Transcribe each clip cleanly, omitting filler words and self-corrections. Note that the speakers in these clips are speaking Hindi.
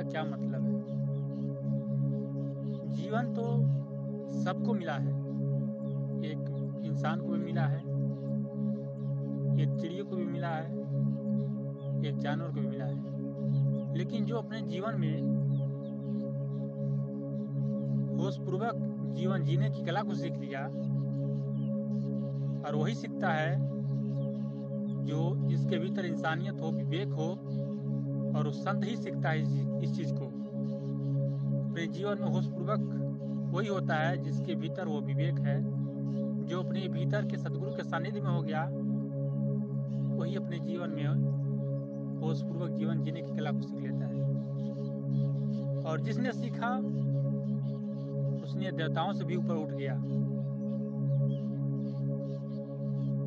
का क्या मतलब है? जीवन तो सबको मिला है। एक इंसान को भी मिला है, एक चिड़ियों को भी मिला है, एक जानवर को भी मिला है। लेकिन जो अपने जीवन में होशपूर्वक जीवन जीने की कला को सीख लिया, और वही सीखता है जो जिसके भीतर इंसानियत हो, विवेक हो, और उस संत ही सीखता है इस चीज को। अपने जीवन में होशपूर्वक वही होता है जिसके भीतर वो विवेक है, जो अपने भीतर के सदगुरु के सानिध्य में हो गया, वही अपने जीवन में होशपूर्वक जीवन जीने की कला को सीख लेता है। और जिसने सीखा उसने देवताओं से भी ऊपर उठ गया।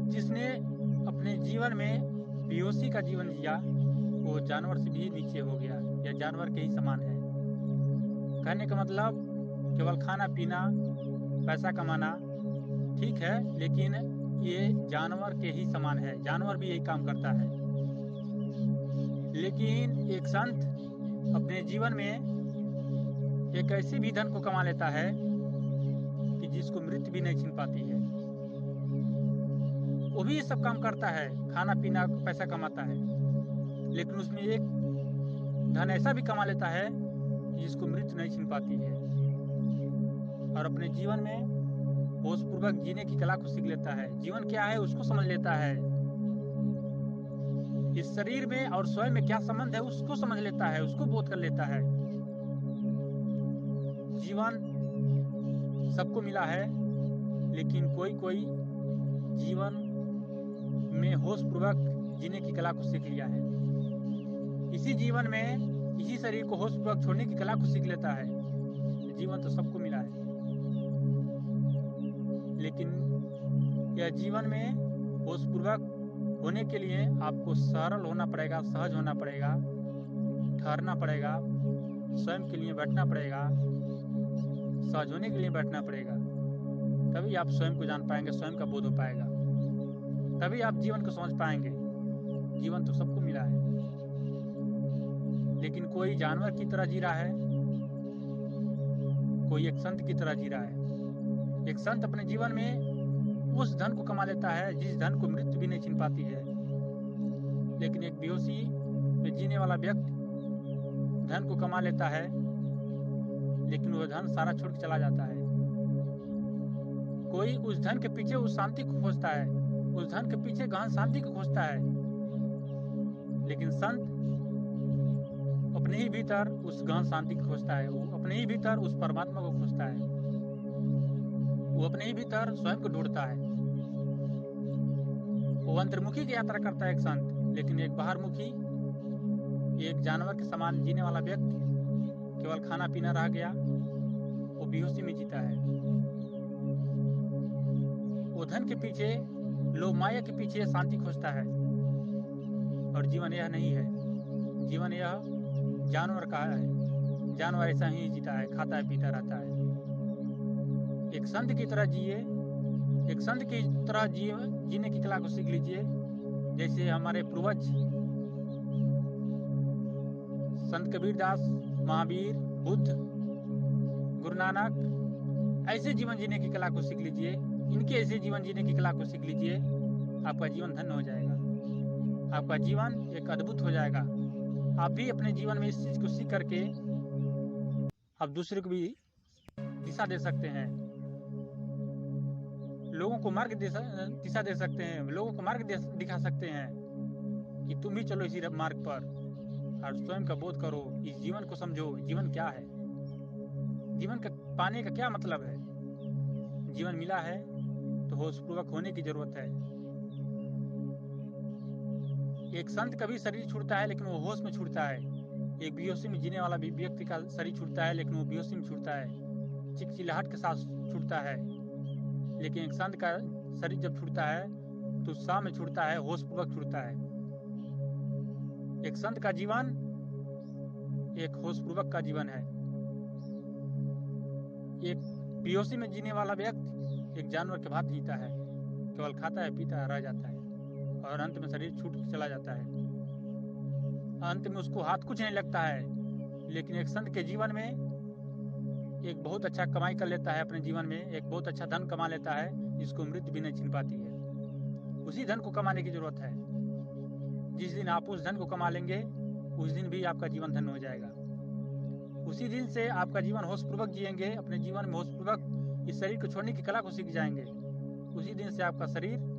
जिसने अपने जीवन में बेहोशी का जीवन जिया, वो जानवर से भी नीचे हो गया, या जानवर के ही समान है। कहने का मतलब केवल खाना पीना, पैसा कमाना ठीक है, लेकिन ये जानवर के ही समान है। जानवर भी यही काम करता है। लेकिन एक संत अपने जीवन में एक ऐसे भी धन को कमा लेता है कि जिसको मृत्यु भी नहीं छीन पाती है। वो भी ये सब काम करता है, खाना पीना, पैसा कमाता है, लेकिन उसमें एक धन ऐसा भी कमा लेता है कि जिसको मृत्यु नहीं छीन पाती है। और अपने जीवन में होशपूर्वक जीने की कला को सीख लेता है। जीवन क्या है उसको समझ लेता है। इस शरीर में और स्वयं में क्या संबंध है उसको समझ लेता है, उसको बोध कर लेता है। जीवन सबको मिला है, लेकिन कोई कोई जीवन में होशपूर्वक जीने की कला को सीख लिया है। इसी जीवन में इसी शरीर को होशपूर्वक छोड़ने की कला को सीख लेता है। जीवन तो सबको मिला है, लेकिन यह जीवन में होशपूर्वक होने के लिए आपको सरल होना पड़ेगा, सहज होना पड़ेगा, ठहरना पड़ेगा, स्वयं के लिए बैठना पड़ेगा, सहज होने के लिए बैठना पड़ेगा। तभी आप स्वयं को जान पाएंगे, स्वयं का बोध हो पाएगा, तभी आप जीवन को समझ पाएंगे। जीवन तो सबको मिला है, लेकिन कोई जानवर की तरह जी रहा है, कोई एक संत की तरह जी रहा है। एक संत अपने जीवन में उस धन को कमा लेता है जिस धन को मृत्यु भी नहीं छीन पाती है। लेकिन एक बेहोशी में जीने वाला व्यक्ति धन को कमा लेता है, लेकिन वह धन सारा छोड़ के चला जाता है। कोई उस धन के पीछे उस शांति को खोजता है, उस धन के पीछे गहन शांति को खोजता है, लेकिन संत अपने ही भीतर उस गहन शांति को खोजता है। वो अपने ही भीतर उस परमात्मा को खोजता है। वो अपने ही भीतर स्वयं को ढूंढता है। वो अंतर्मुखी की यात्रा करता है एक संत, लेकिन एक बाहरमुखी, एक जानवर के समान जीने वाला व्यक्ति केवल खाना पीना रह गया, वो बेहोशी में जीता है। वो धन के पीछे, लोभ माया के पीछे शांति खोजता है। और जीवन यह नहीं है। जीवन यह जानवर का है। जानवर ऐसा ही जीता है, खाता है, पीता रहता है। एक संत की तरह जिए, एक संत की तरह जीने की कला को सीख लीजिए। जैसे हमारे पूर्वज संत कबीरदास, महावीर, बुद्ध, गुरु नानक, ऐसे जीवन जीने की कला को सीख लीजिए। इनके ऐसे जीवन जीने की कला को सीख लीजिए। आपका जीवन धन्य हो जाएगा, आपका जीवन एक अद्भुत हो जाएगा। आप भी अपने जीवन में इस चीज को सीख करके आप दूसरे को भी दिशा दे सकते हैं, लोगों को मार्ग दिशा दे सकते हैं, लोगों को मार्ग दिखा सकते हैं कि तुम भी चलो इसी मार्ग पर, और स्वयं का बोध करो, इस जीवन को समझो। जीवन क्या है, जीवन का पाने का क्या मतलब है। जीवन मिला है तो होशपूर्वक होने की जरूरत है। एक संत का भी शरीर छूटता है, लेकिन वो होश में छूटता है। एक बेहोशी में जीने वाला भी व्यक्ति का शरीर छूटता है, लेकिन वो बेहोशी में छूटता है, चिकचिलाहट के साथ छूटता है। लेकिन एक संत का शरीर जब छूटता है तो उत्साह में छूटता है, होशपूर्वक छूटता है। एक संत का जीवन एक होशपूर्वक का जीवन है। एक बेहोशी में जीने वाला व्यक्ति एक जानवर के भांति जीता है, केवल खाता है, पीता है, रह जाता है, और अंत में शरीर छूट के चला जाता है। अंत में उसको हाथ कुछ नहीं लगता है, लेकिन एक संत के जीवन में एक बहुत अच्छा कमाई कर लेता है, अपने जीवन में एक बहुत अच्छा धन कमा लेता है जिसको मृत्यु भी नहीं छीन पाती है। उसी धन को कमाने की जरूरत है। जिस दिन आप उस धन को कमा लेंगे उस दिन भी आपका जीवन धन्य हो जाएगा। उसी दिन से आपका जीवन होशपूर्वक जिएंगे, अपने जीवन में होशपूर्वक इस शरीर को छोड़ने की कला को सीख जाएंगे। उसी दिन से आपका शरीर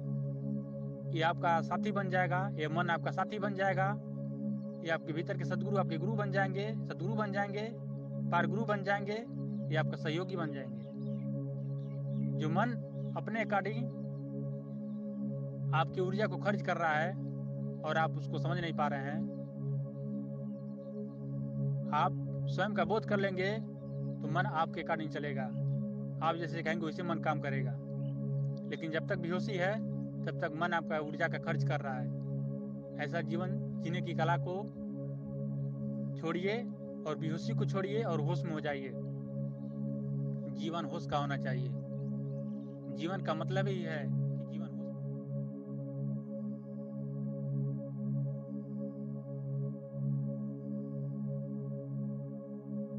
ये आपका साथी बन जाएगा, ये मन आपका साथी बन जाएगा, ये आपके भीतर के सदगुरु आपके गुरु बन जाएंगे, सदगुरु बन जाएंगे, पार गुरु बन जाएंगे, ये आपका सहयोगी बन जाएंगे। जो मन अपने अकॉर्डिंग आपकी ऊर्जा को खर्च कर रहा है और आप उसको समझ नहीं पा रहे हैं, आप स्वयं का बोध कर लेंगे तो मन आपके अकॉर्डिंग चलेगा, आप जैसे कहेंगे वैसे मन काम करेगा। लेकिन जब तक बेहोशी है तब तक मन आपका ऊर्जा का खर्च कर रहा है। ऐसा जीवन जीने की कला को छोड़िए और बेहोशी को छोड़िए और होश में हो जाइए। जीवन होश का होना चाहिए। जीवन का मतलब ही है